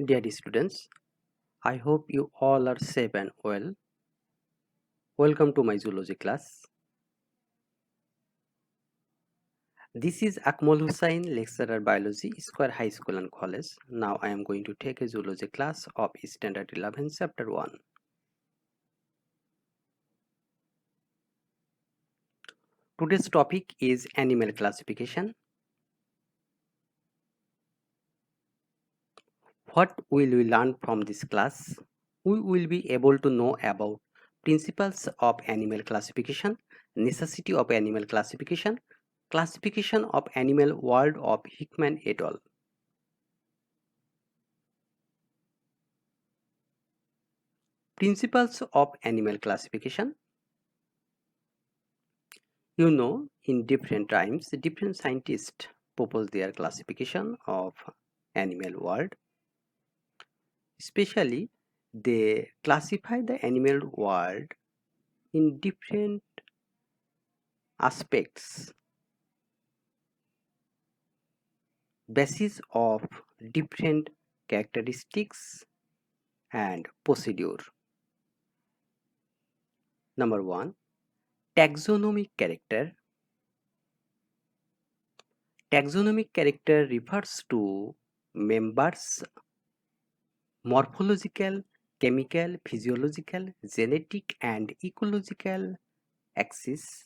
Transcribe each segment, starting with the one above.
Dear students, I hope you all are safe and well. Welcome to my zoology class. This is Akmal Hussain, lecturer biology, Square High School and College. Now I am going to take a zoology class of Standard 11, Chapter 1. Today's topic is animal classification. What will we learn from this class? We will be able to know about principles of animal classification, necessity of animal classification, classification of animal world of Hickman et al. Principles of animal classification. In different times, different scientists propose their classification of animal world. Especially, they classify the animal world in different aspects, basis of different characteristics and procedure. Number one, taxonomic character. Taxonomic character refers to members morphological, chemical, physiological, genetic, and ecological axes.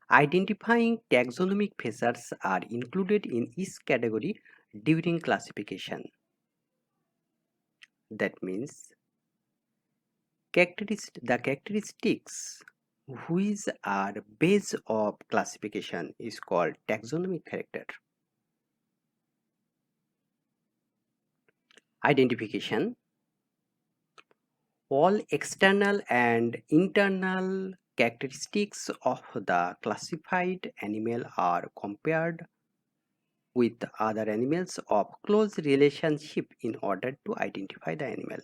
Identifying taxonomic features are included in each category during classification. That means the characteristics which are base of classification is called taxonomic character. Identification. All external and internal characteristics of the classified animal are compared with other animals of close relationship in order to identify the animal.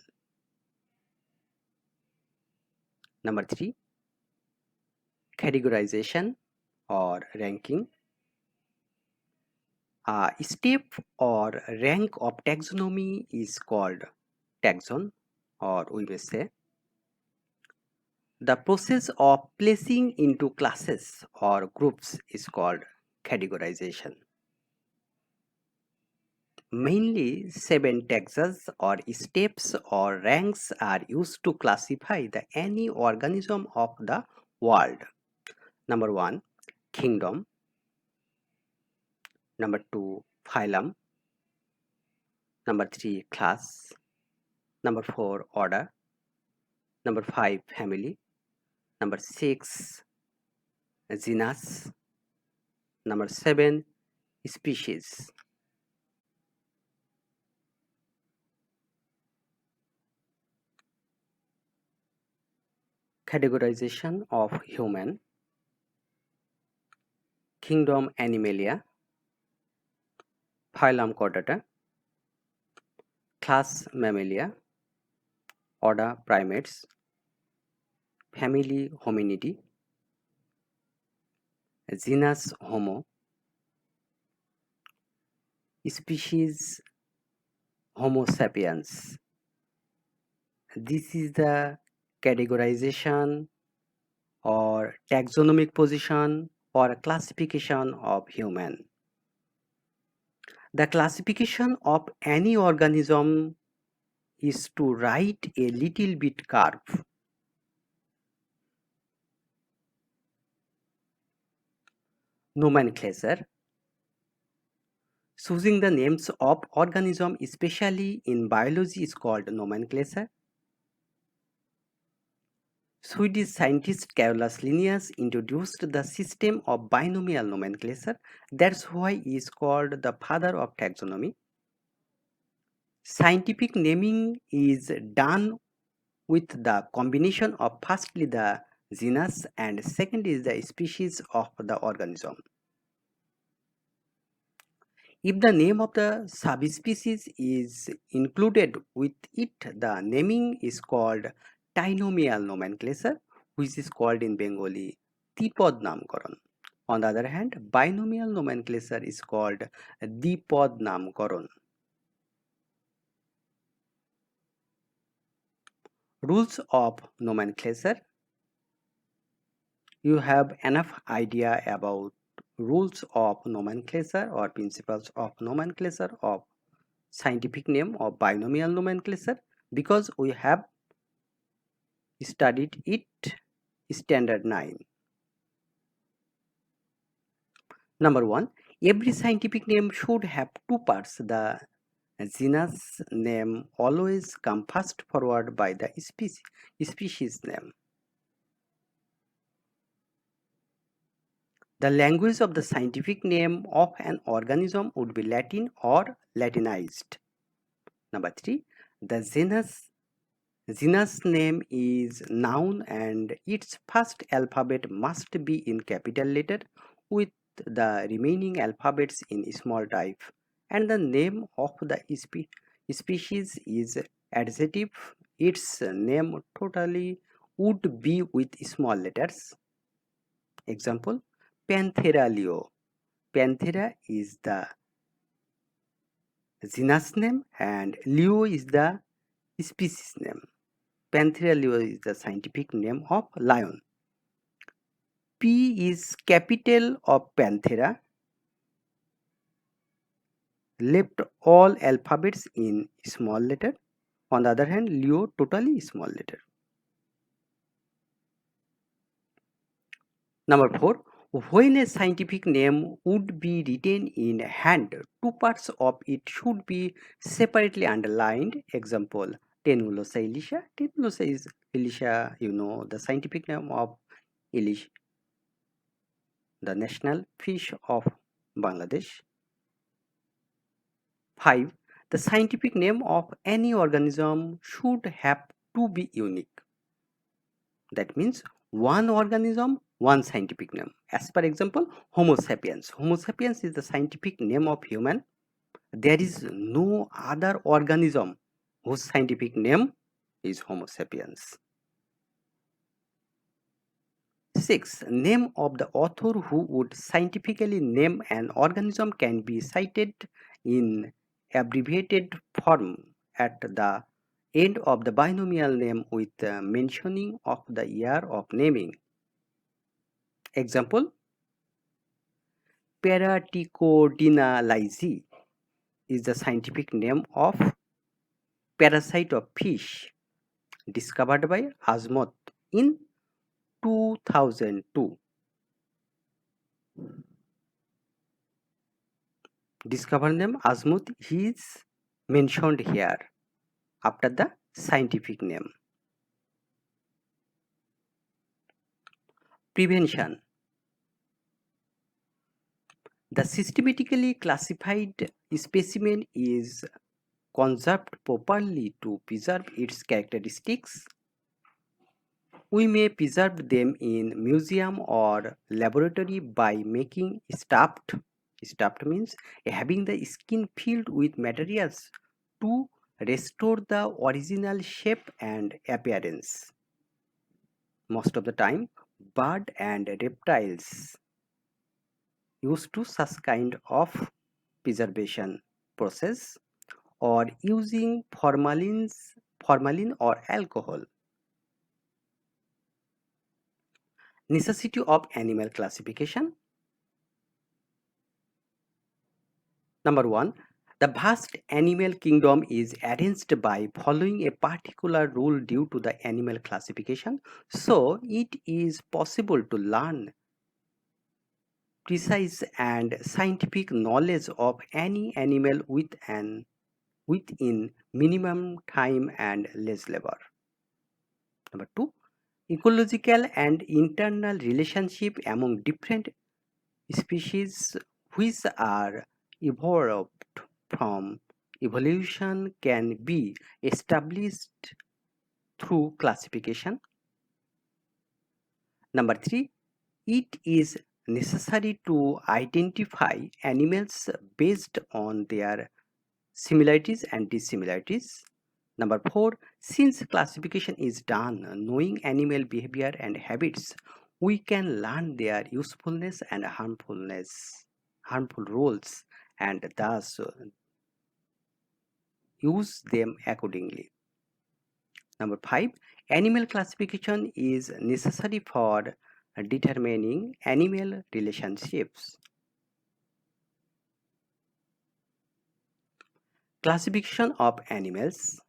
Number 3, categorization or ranking. A step or rank of taxonomy is called taxon, or we may say the process of placing into classes or groups is called categorization. Mainly 7 taxons or steps or ranks are used to classify any organism of the world. Number 1, kingdom. Number 2, phylum. Number 3, class. Number 4, order. Number 5, family. Number 6, genus. Number 7, species. Categorization of human. Kingdom Animalia. Phylum Chordata. Class Mammalia. Order Primates. Family Hominidae. Genus Homo. Species Homo sapiens. This is the categorization or taxonomic position or classification of human. The classification of any organism is to write a little bit curve. Nomenclature. Choosing the names of organism, especially in biology, is called nomenclature. Swedish scientist Carolus Linnaeus introduced the system of binomial nomenclature. That's why he is called the father of taxonomy. Scientific naming is done with the combination of firstly the genus and second is the species of the organism. If the name of the subspecies is included with it, the naming is called trinomial nomenclature, which is called in Bengali Tipod Namkaran. On the other hand, binomial nomenclature is called Dipod Namkaran. Rules of nomenclature. You have enough idea about rules of nomenclature or principles of nomenclature of scientific name or binomial nomenclature because we have studied it standard 9. Number 1, every scientific name should have two parts. The genus name always come first forward by the species name. The language of the scientific name of an organism would be Latin or Latinized. Number 3, the genus name is noun and its first alphabet must be in capital letter with the remaining alphabets in small type, and the name of the species is adjective. Its name totally would be with small letters. Example, Panthera leo. Panthera is the genus name and Leo is the species name. Panthera leo is the scientific name of lion. P is capital of Panthera. Left all alphabets in small letter. On the other hand, Leo totally small letter. Number 4. When a scientific name would be written in hand, two parts of it should be separately underlined. Example, Tenulosa Elisha. Tenulosa is Elisha, the scientific name of Elish, the national fish of Bangladesh. 5. The scientific name of any organism should have to be unique. That means one organism, one scientific name. As per example, Homo sapiens. Homo sapiens is the scientific name of human. There is no other organism whose scientific name is Homo sapiens. 6. Name of the author who would scientifically name an organism can be cited in abbreviated form at the end of the binomial name with mentioning of the year of naming. Example, Paraticodina lysi is the scientific name of parasite of fish discovered by Azimuth in 2002. Discover name Azimuth is mentioned here after the scientific name. Prevention. The systematically classified specimen is conserved properly to preserve its characteristics. We may preserve them in museum or laboratory by making stuffed. Stuffed means having the skin filled with materials to restore the original shape and appearance. Most of the time, bird and reptiles used to such kind of preservation process or using formalin or alcohol. Necessity of animal classification. Number 1, the vast animal kingdom is arranged by following a particular rule due to the animal classification, so it is possible to learn precise and scientific knowledge of any animal within minimum time and less labor. Number 2, ecological and internal relationship among different species which are evolved from evolution can be established through classification. Number 3, it is necessary to identify animals based on their similarities and dissimilarities. Number 4, since classification is done knowing animal behavior and habits, we can learn their usefulness and harmful roles, and thus use them accordingly. Number 5, animal classification is necessary for determining animal relationships. Classification of animals.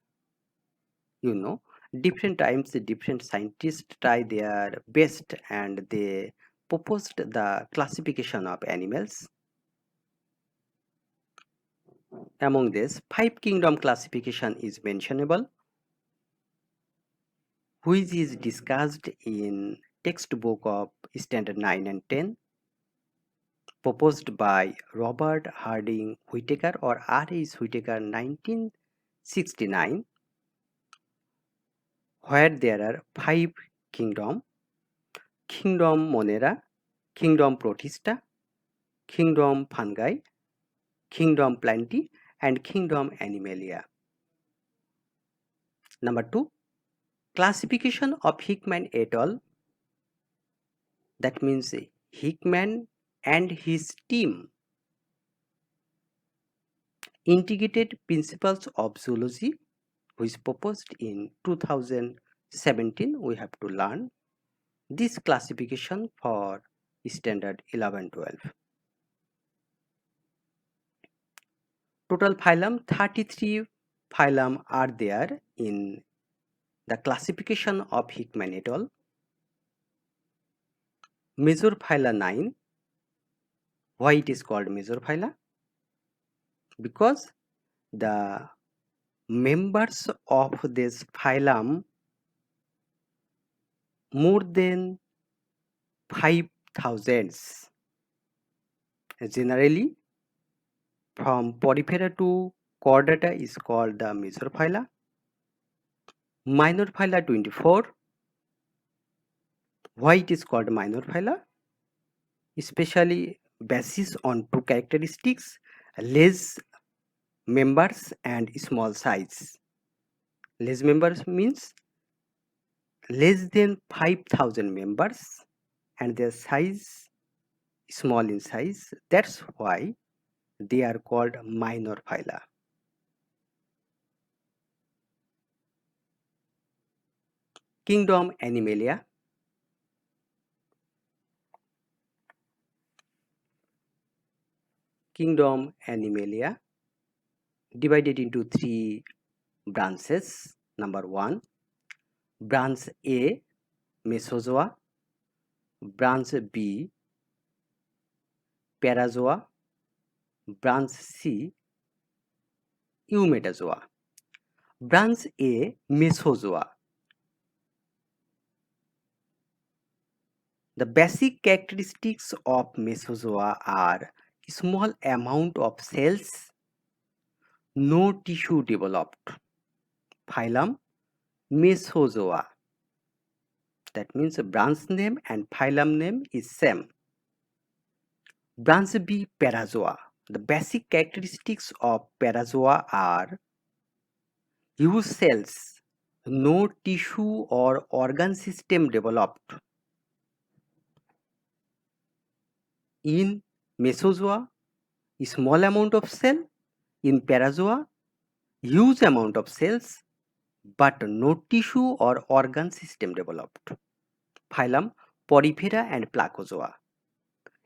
You know, different times different scientists try their best and they proposed the classification of animals. Among this, five kingdom classification is mentionable, which is discussed in textbook of standard 9 and 10, proposed by Robert Harding Whittaker or R.H. Whittaker 1969, where there are five kingdom: Kingdom Monera, Kingdom Protista, Kingdom Fungi, Kingdom Plantae, and Kingdom Animalia. Number 2, classification of Hickman et al. That means Hickman and his team. Integrated Principles of Zoology, which proposed in 2017. We have to learn this classification for standard 11-12. Total phylum 33 phylum are there in the classification of Hickman et al. Major phyla 9. Why it is called major phyla? Because the members of this phylum more than 5,000. Generally, from Porifera to Chordata is called the major phyla. Minor phyla 24. Why it is called minor phyla? Especially basis on two characteristics: less members and small size. Less members means less than 5,000 members and their size small in size. That's why they are called minor phyla. Kingdom Animalia. Kingdom Animalia divided into three branches. Number 1, branch A, Mesozoa; branch B, Parazoa; branch C, Eumetazoa. Branch A, Mesozoa. The basic characteristics of Mesozoa are small amount of cells, no tissue developed. Phylum Mesozoa. That means branch name and phylum name is same. Branch B, Parazoa. The basic characteristics of Parazoa are huge cells, no tissue or organ system developed. In Mesozoa, small amount of cell. In Parazoa, huge amount of cells but no tissue or organ system developed. Phylum Porifera and Placozoa.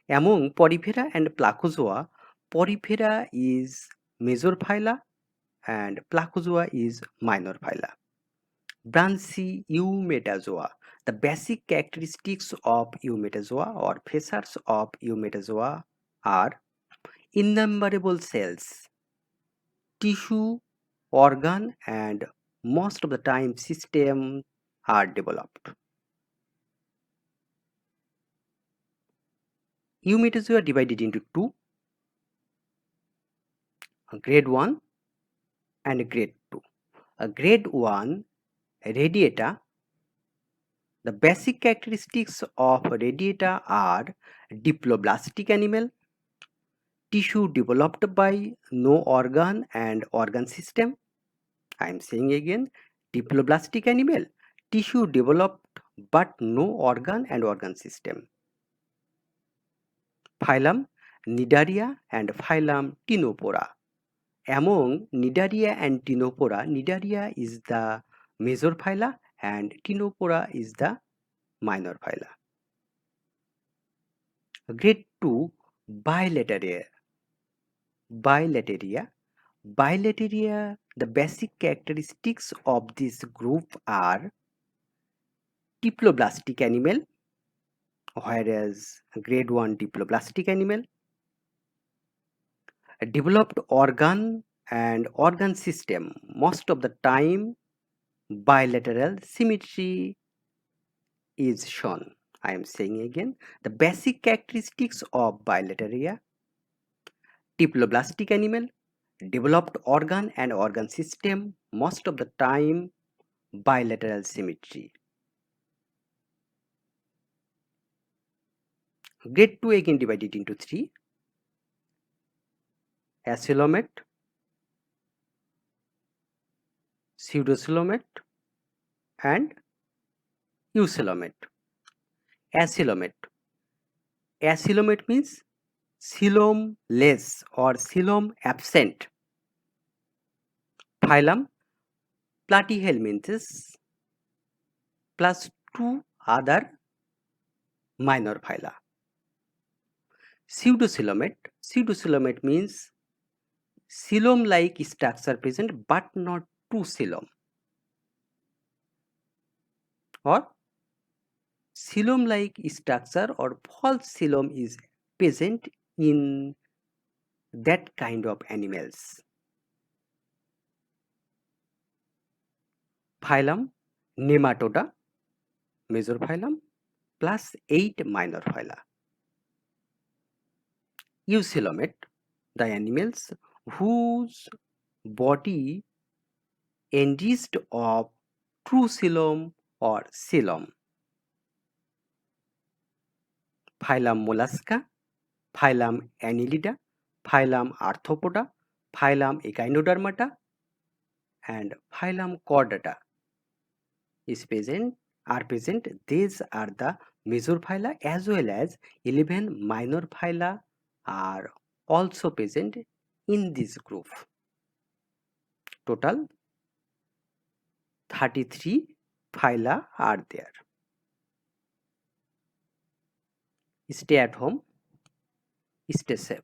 Among Porifera and Placozoa, Porifera is major phyla and Placozoa is minor phyla. Branch C, Eumetazoa. The basic characteristics of Eumetazoa or features of Eumetazoa are innumerable cells, tissue, organ, and most of the time systems are developed. Eumetazoa divided into two, grade 1 and grade 2. Grade 1, Radiata. The basic characteristics of Radiata are diploblastic animal, tissue developed by no organ and organ system. I am saying again, diploblastic animal, tissue developed but no organ and organ system. Phylum Cnidaria and phylum Ctenophora. Among Cnidaria and Ctenophora, Cnidaria is the major phyla, and Ctenophora is the minor phyla. Grade 2, Bilateria. Bilateria. Bilateria, the basic characteristics of this group are diploblastic animal, whereas grade 1 diploblastic animal, a developed organ and organ system. Most of the time, bilateral symmetry is shown. I am saying again, the basic characteristics of bilateria, diploblastic animal, developed organ and organ system, most of the time bilateral symmetry. Grade 2 again divided into 3, acoelomate, pseudocoelomate and eucoelomate. Acoelomate. Acoelomate means coelom less or coelom absent. Phylum Platyhelminthes plus 2 other minor phyla. Pseudocoelomate. Pseudocoelomate means coelom-like structure present but not true coelom, or coelom-like structure or false coelom is present in that kind of animals. Phylum Nematoda, major phylum, plus 8 minor phyla. Eucoelomate, the animals whose body enriched of true coelom or coelom. Phylum Mollusca, phylum Annelida, phylum Arthropoda, phylum Echinodermata, and phylum Chordata are present. These are the major phyla, as well as 11 minor phyla are also present in this group. Total 33 phyla are there. Stay at home, stay safe.